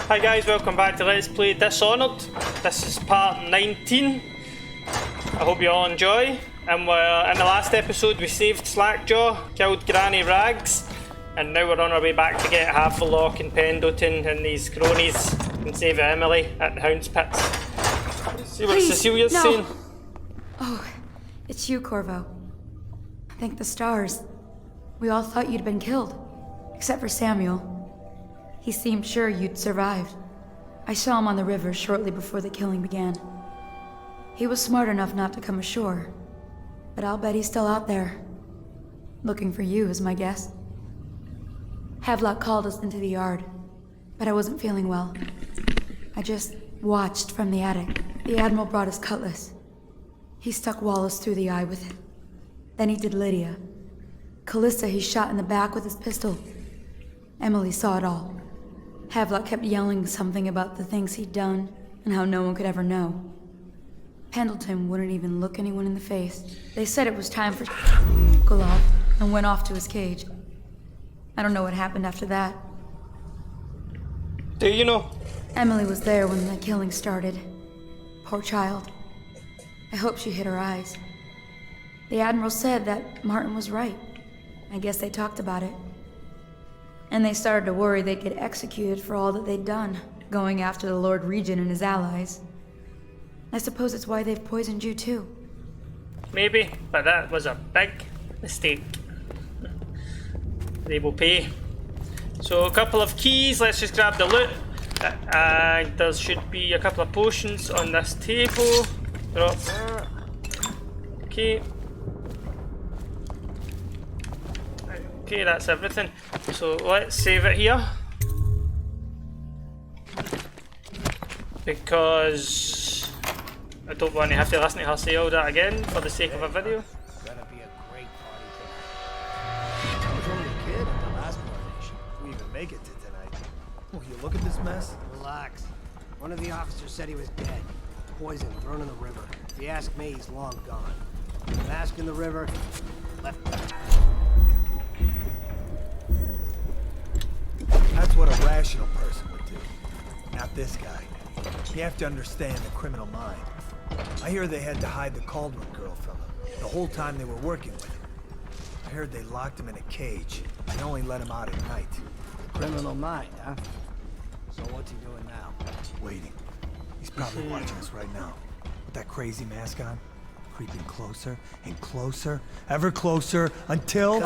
Hi guys, welcome back to Let's Play Dishonored. This is part 19. I hope you all enjoy. And in the last episode we saved Slackjaw, killed Granny Rags, and now we're on our way back to get Havelock and Pendleton and these cronies and save Emily at the Hound's Pits. See what Cecilia's saying. Oh, it's you, Corvo. Thank the stars. We all thought you'd been killed, except for Samuel. He seemed sure you'd survived. I saw him on the river shortly before the killing began. He was smart enough not to come ashore, but I'll bet he's still out there. Looking for you is my guess. Havelock called us into the yard, but I wasn't feeling well. I just watched from the attic. The Admiral brought his cutlass. He stuck Wallace through the eye with it. Then he did Lydia. Callista he shot in the back with his pistol. Emily saw it all. Havelock kept yelling something about the things he'd done and how no one could ever know. Pendleton wouldn't even look anyone in the face. They said it was time for Sokolov and went off to his cage. I don't know what happened after that. Do you know? Emily was there when the killing started. Poor child. I hope she hid her eyes. The Admiral said that Martin was right. I guess they talked about it. And they started to worry they'd get executed for all that they'd done, going after the Lord Regent and his allies. I suppose it's why they've poisoned you too. Maybe, but that was a big mistake. They will pay. So a couple of keys, let's just grab the loot. There should be a couple of potions on this table. Drop that. Okay. Okay, that's everything. So let's save it here. Because I don't want to have to listen to her say all that again for the sake of a video. Gonna be a great party tonight. I was only a kid at the last coronation. We even make it to tonight. Oh, you look at this mess? Relax. One of the officers said he was dead. Poison thrown in the river. If you ask me, he's long gone. Mask in the river, left back. That's what a rational person would do. Not this guy. You have to understand the criminal mind. I hear they had to hide the Cauldron girl from him the whole time they were working with him. I heard they locked him in a cage and only let him out at night. Criminal mind, huh? So what's he doing now? Waiting. He's probably watching us right now. With that crazy mask on. Creeping closer and closer, ever closer, until...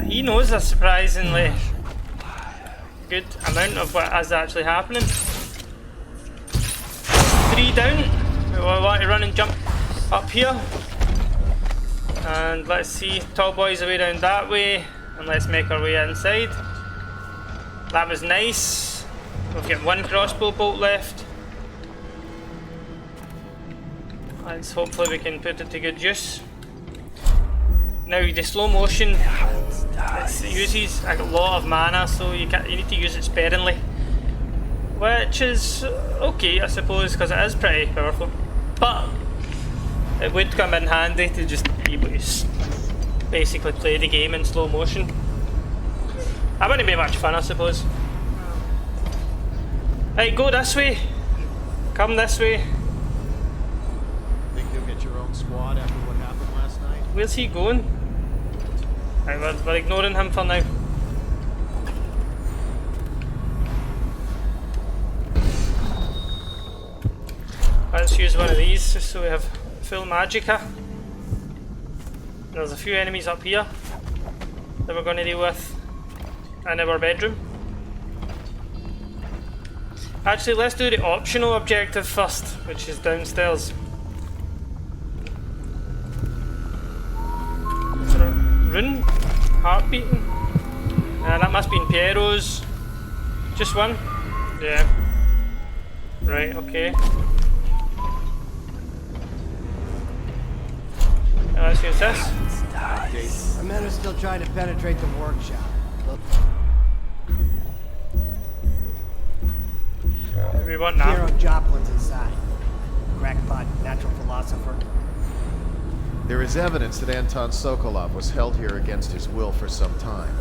He knows a surprisingly good amount of what is actually happening. 3 down. We want to run and jump up here. And let's see, tall boy's away down that way. And let's make our way inside. That was nice. We've got 1 crossbow bolt left. Let's hopefully we can put it to good use. Now the slow motion, it uses a lot of mana, so you need to use it sparingly, which is okay, I suppose, because it is pretty powerful. But it would come in handy to just be able to basically play the game in slow motion. That wouldn't be much fun, I suppose. Right, go this way. Come this way. Think you'll get your own squad after what happened last night? Where's he going? Right, we're ignoring him for now. Let's use one of these just so we have full magicka. There's a few enemies up here that we're going to deal with in our bedroom. Actually, let's do the optional objective first, which is downstairs. Is there a rune? Heart beating? That must be in Piero's. Just one? Yeah. Right, okay. Let's use this. Our men are still trying to penetrate the workshop. We want now. Hero Joplin's inside. Crackpot, natural philosopher. There is evidence that Anton Sokolov was held here against his will for some time.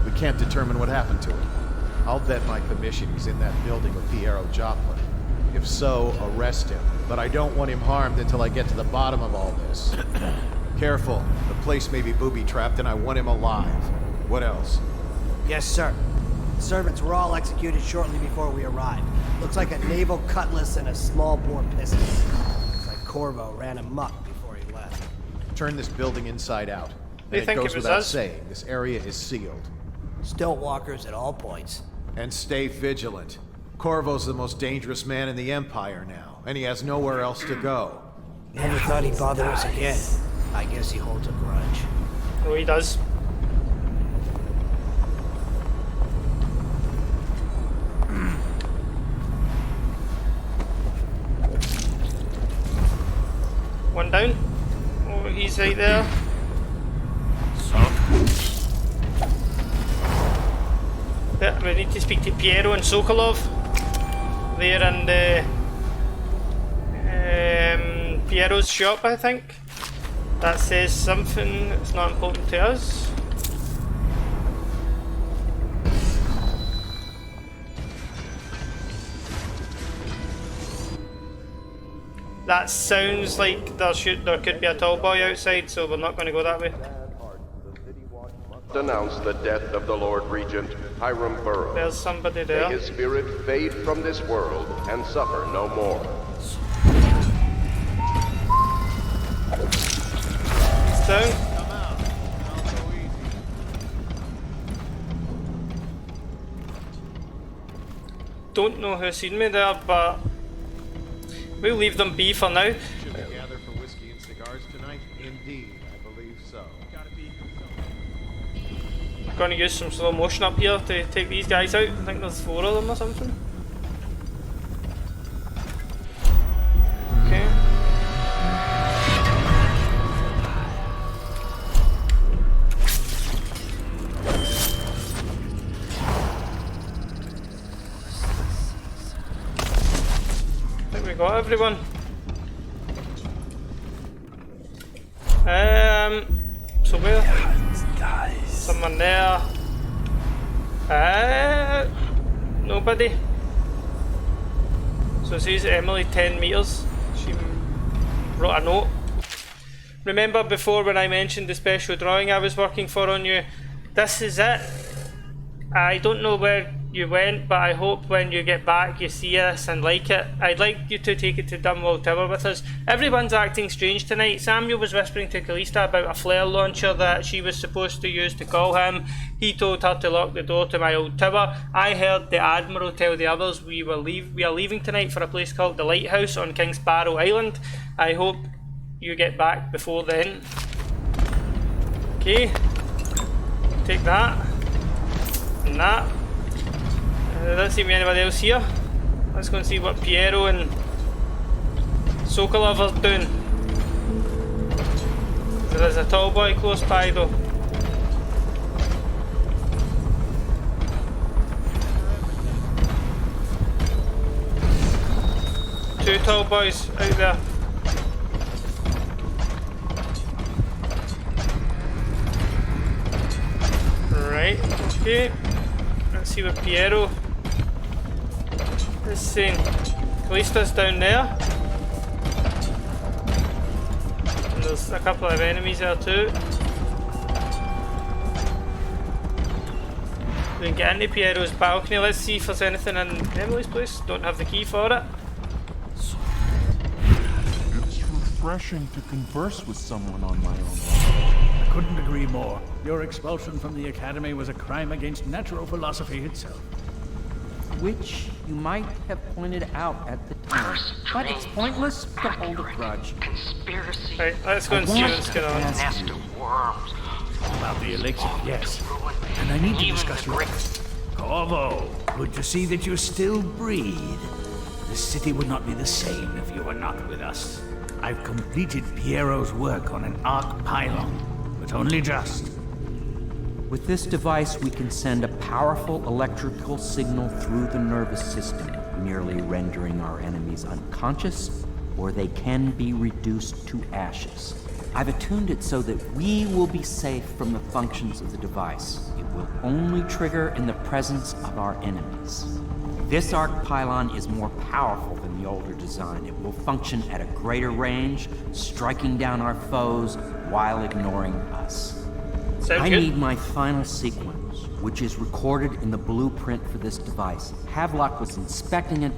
We can't determine what happened to him. I'll bet my commission he's in that building with Piero Joplin. If so, arrest him. But I don't want him harmed until I get to the bottom of all this. Careful. The place may be booby-trapped and I want him alive. What else? Yes, sir. The servants were all executed shortly before we arrived. Looks like a naval cutlass and a small bore pistol. Looks like Corvo ran amok before he left. Turn this building inside out. They And think it it goes was without us? saying, this area is sealed. Still walkers at all points. And stay vigilant. Corvo's the most dangerous man in the Empire now, and he has nowhere else to go. Never thought he'd bother us again. I guess he holds a grudge. Oh, he does. One down. Oh, he's right there. Yeah, we need to speak to Piero and Sokolov. They're in the Piero's shop, I think. That says something that's not important to us. That sounds like there could be a tall boy outside, so we're not going to go that way. Announce the death of the Lord Regent, Hiram Burrows. There's somebody May there. his spirit fade from this world and suffer no more. It's down. Don't know who seen me there, but we'll leave them be for now. Should we gather for whiskey and cigars tonight? Indeed, I believe so. I'm going to use some slow motion up here to take these guys out. I think there's 4 of them or something. Okay. I think we got everyone. So where? Someone there. Nobody. So it says Emily 10 meters. She wrote a note. Remember before when I mentioned the special drawing I was working for on you? This is it. I don't know where you went, but I hope when you get back you see us and like it. I'd like you to take it to Dunwall Tower with us. Everyone's acting strange tonight. Samuel was whispering to Callista about a flare launcher that she was supposed to use to call him. He told her to lock the door to my old tower. I heard the Admiral tell the others we are leaving tonight for a place called the Lighthouse on King's Barrow Island. I hope you get back before then. Okay. Take that. And that. There doesn't seem to be anybody else here. Let's go and see what Piero and Sokolov are doing. There is a tall boy close by though. Two tall boys out there. Right, okay. Let's see what Piero is saying. Callista's down there. And there's a couple of enemies there too. We can get into Piero's balcony. Let's see if there's anything in Emily's place. Don't have the key for it. It's refreshing to converse with someone on my own level. I couldn't agree more. Your expulsion from the Academy was a crime against natural philosophy itself. Which you might have pointed out at the time. But it's pointless to hold a grudge. Conspiracy. Right, let's go and see what's going on. Nest of worms. About the elixir, yes. And I need to discuss your... Corvo, good to see that you still breathe. The city would not be the same if you were not with us. I've completed Piero's work on an arc pylon, but only just. With this device, we can send a powerful electrical signal through the nervous system, merely rendering our enemies unconscious, or they can be reduced to ashes. I've attuned it so that we will be safe from the functions of the device. It will only trigger in the presence of our enemies. This arc pylon is more powerful than the older design. It will function at a greater range, striking down our foes while ignoring us. I need my final sequence, which is recorded in the blueprint for this device. Havelock was inspecting it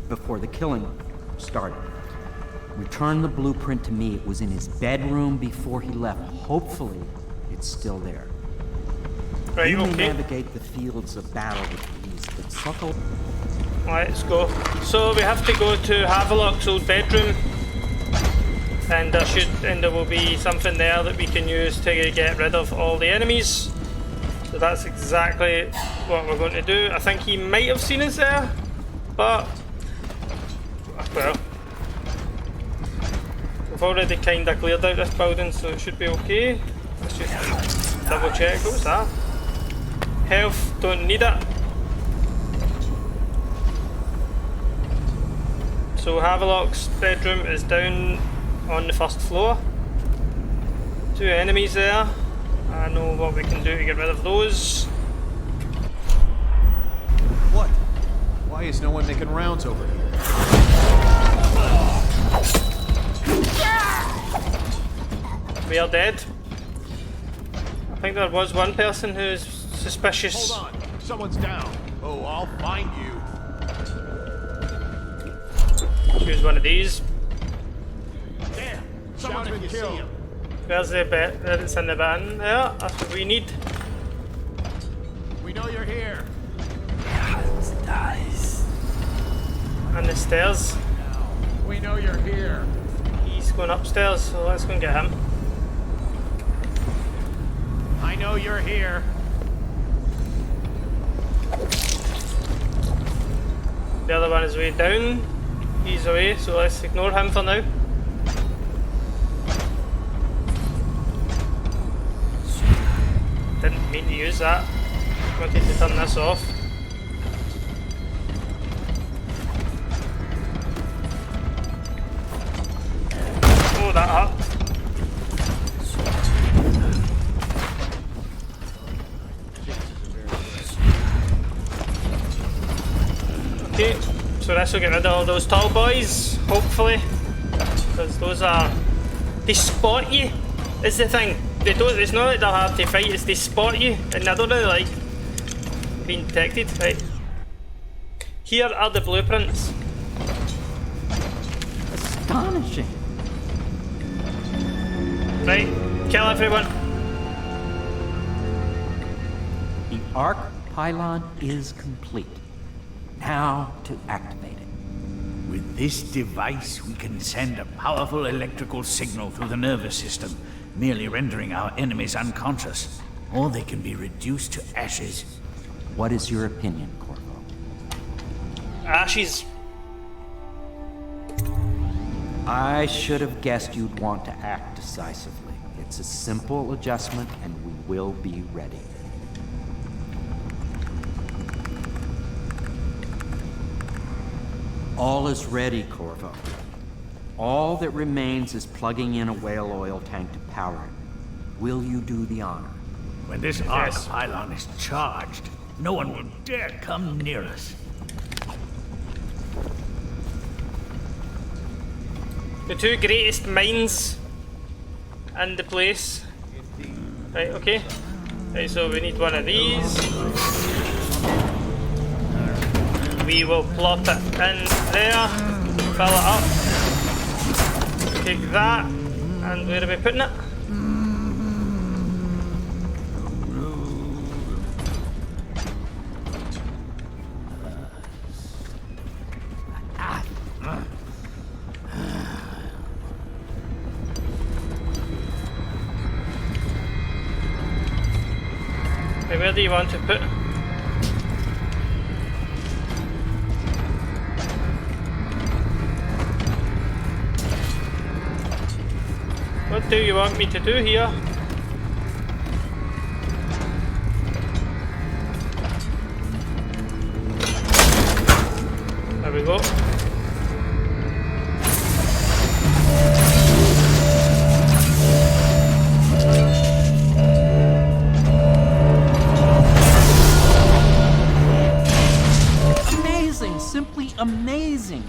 before the killing started. Return the blueprint to me. It was in his bedroom before he left. Hopefully, it's still there. Right, you may okay. navigate the fields of battle with ease, but subtle. Alright, let's go. So we have to go to Havelock's old bedroom, and there will be something there that we can use to get rid of all the enemies. So that's exactly what we're going to do. I think he might have seen us there, but well, we've already kind of cleared out this building, so it should be okay. Let's just double check. What was that? Health, don't need it. So Havelock's bedroom is down on the first floor. 2 enemies there. I know what we can do to get rid of those. What? Why is no one making rounds over here? We are dead. I think there was one person who's suspicious. Hold on, someone's down. Oh, I'll find you. Choose one of these. Damn, someone's been killed. Where's the bed? It's in the van. There, that's what we need. We know you're here. And the stairs. We know you're here. He's going upstairs, so let's go and get him. I know you're here. The other one is way down. He's away, so let's ignore him for now. Didn't mean to use that. Wanted to turn this off. Oh, that hurt. Okay, so this will get rid of all those tall boys, hopefully. Because those are... they spot you, is the thing. They don't, it's not like they're hard to fight, it's they spot you, and I don't really like being detected. Right. Here are the blueprints. Astonishing. Right, kill everyone. The arc pylon is complete. Now to activate it. With this device, we can send a powerful electrical signal through the nervous system, merely rendering our enemies unconscious, or they can be reduced to ashes. What is your opinion, Corvo? Ashes. I should have guessed you'd want to act decisively. It's a simple adjustment, and we will be ready. All is ready, Corvo. All that remains is plugging in a whale oil tank to power it. Will you do the honor? When this arc pylon is charged, no one will dare come near us. The 2 greatest minds in the place. Right, okay. Right, so we need one of these. We will plop it in there, fill it up. Take that, and where are we putting it? Okay, where do you want to put? What do you want me to do here? There we go. simply amazing.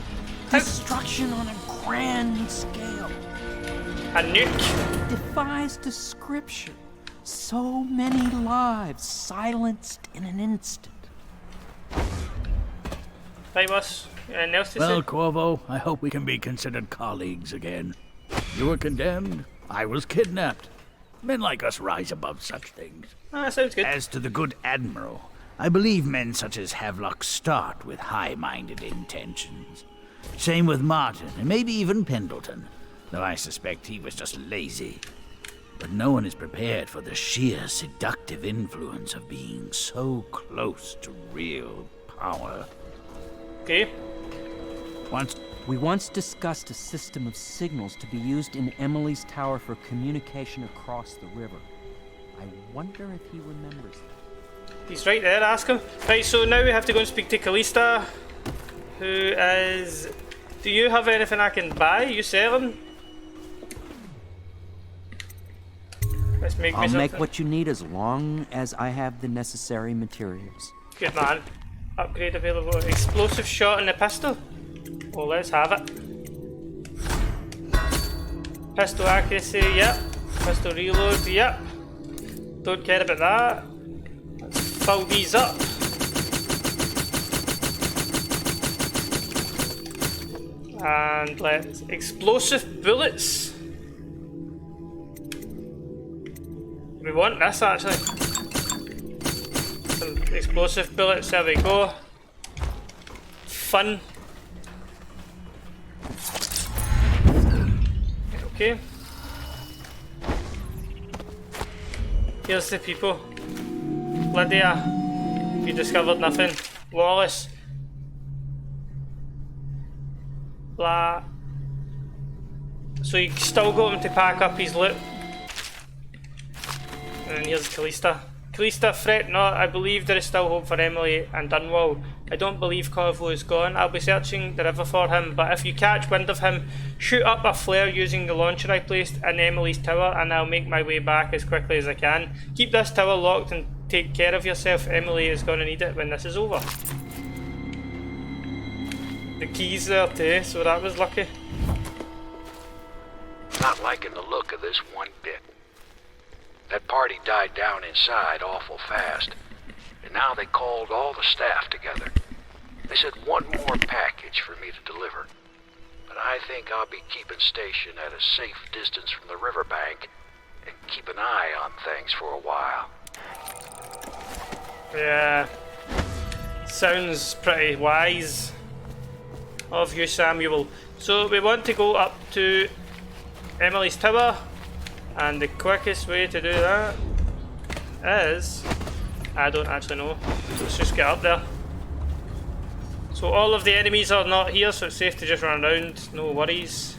Destruction on a grand scale. A nuke. Defies description. So many lives silenced in an instant. Right, boss. Anything else to Well, say? Corvo, I hope we can be considered colleagues again. You were condemned, I was kidnapped. Men like us rise above such things. Ah, sounds good. As to the good Admiral, I believe men such as Havelock start with high-minded intentions. Same with Martin, and maybe even Pendleton, though I suspect he was just lazy. But no one is prepared for the sheer seductive influence of being so close to real power. Okay. We once discussed a system of signals to be used in Emily's tower for communication across the river. I wonder if he remembers that. He's right there, ask him. Right, so now we have to go and speak to Callista, who is... Do you have anything I can buy? You sell them? Let's make I'll me make something. what you need as long as I have the necessary materials. Good man. Upgrade available. Explosive shot in the pistol. Well, let's have it. Pistol accuracy, yep. Pistol reload, yep. Don't care about that. Let's fill these up. And let's... Explosive bullets. We want this actually. Some explosive bullets, there we go. Fun. Okay. Here's the people. Lydia, you discovered nothing. Wallace. Blah. So you still got him to pack up his loot. And then here's Callista. Callista, fret not, I believe there is still hope for Emily and Dunwall. I don't believe Corvo is gone. I'll be searching the river for him, but if you catch wind of him, shoot up a flare using the launcher I placed in Emily's tower and I'll make my way back as quickly as I can. Keep this tower locked and take care of yourself. Emily is going to need it when this is over. The keys there too, so that was lucky. Not liking the look of this one bit. That party died down inside awful fast, and now they called all the staff together. They said one more package for me to deliver, but I think I'll be keeping station at a safe distance from the riverbank and keep an eye on things for a while. Yeah, sounds pretty wise of you, Samuel. So we want to go up to Emily's tower. And the quickest way to do that is... I don't actually know. Let's just get up there. So all of the enemies are not here, so it's safe to just run around, no worries.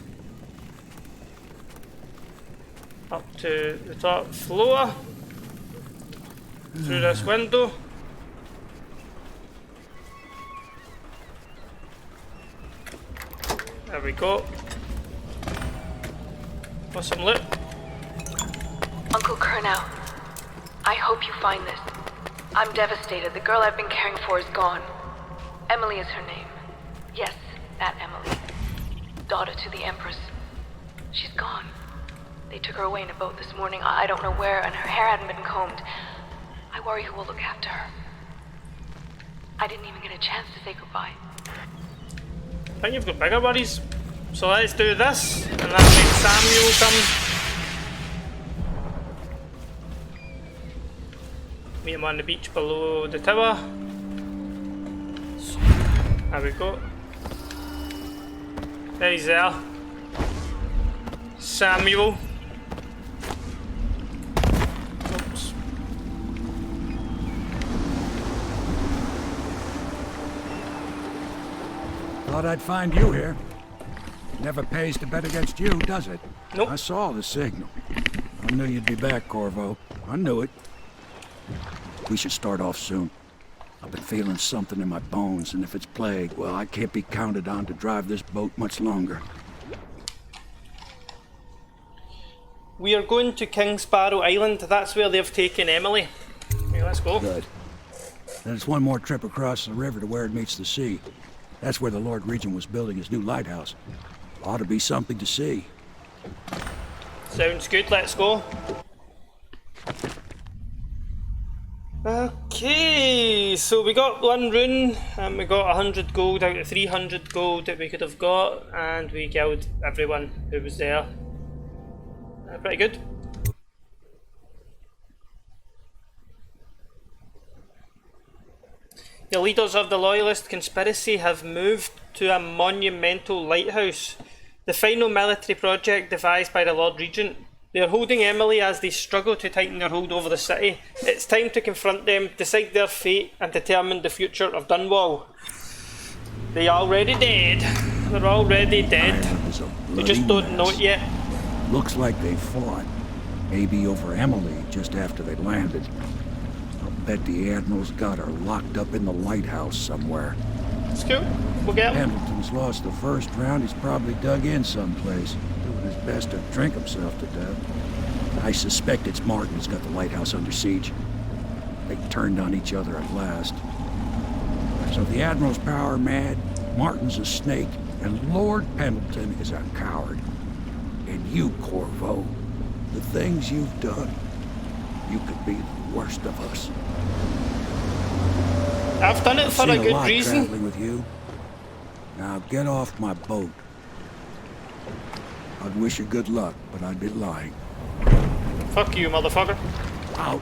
Up to the top floor. Through this window. There we go. Got some loot. Uncle Kurnow, I hope you find this. I'm devastated. The girl I've been caring for is gone. Emily is her name. Yes, that Emily. Daughter to the Empress. She's gone. They took her away in a boat this morning. I don't know where, and her hair hadn't been combed. I worry who will look after her. I didn't even get a chance to say goodbye. I think you've got bigger worries. So let's do this, and that makes Samuel come. Meet him on the beach below the tower. There we go. There he's there. Samuel. Oops. Thought I'd find you here. Never pays to bet against you, does it? Nope. I saw the signal. I knew you'd be back, Corvo. I knew it. We should start off soon. I've been feeling something in my bones, and if it's plague, well, I can't be counted on to drive this boat much longer. We are going to King Sparrow Island. That's where they've taken Emily. Okay, let's go. Good. Then it's one more trip across the river to where it meets the sea. That's where the Lord Regent was building his new lighthouse. Ought to be something to see. Sounds good, let's go. Okay, so we got one rune, and we got 100 gold out of 300 gold that we could have got, and we killed everyone who was there. Pretty good. The leaders of the Loyalist conspiracy have moved to a monumental lighthouse, the final military project devised by the Lord Regent. They are holding Emily as they struggle to tighten their hold over the city. It's time to confront them, decide their fate, and determine the future of Dunwall. They are already dead. They're already dead. They just don't know it yet. Looks like they fought. Maybe over Emily just after they landed. I'll bet the Admiral's got her locked up in the lighthouse somewhere. It's cool. We'll get him. Pendleton's lost the first round. He's probably dug in someplace, doing his best to drink himself to death. I suspect it's Martin who's got the lighthouse under siege. They turned on each other at last. So the Admiral's power mad, Martin's a snake, and Lord Pendleton is a coward. And you, Corvo, the things you've done, you could be the worst of us. I've done it for a good reason. Traveling with you. Now get off my boat. I'd wish you good luck, but I'd be lying. Fuck you, motherfucker. Out.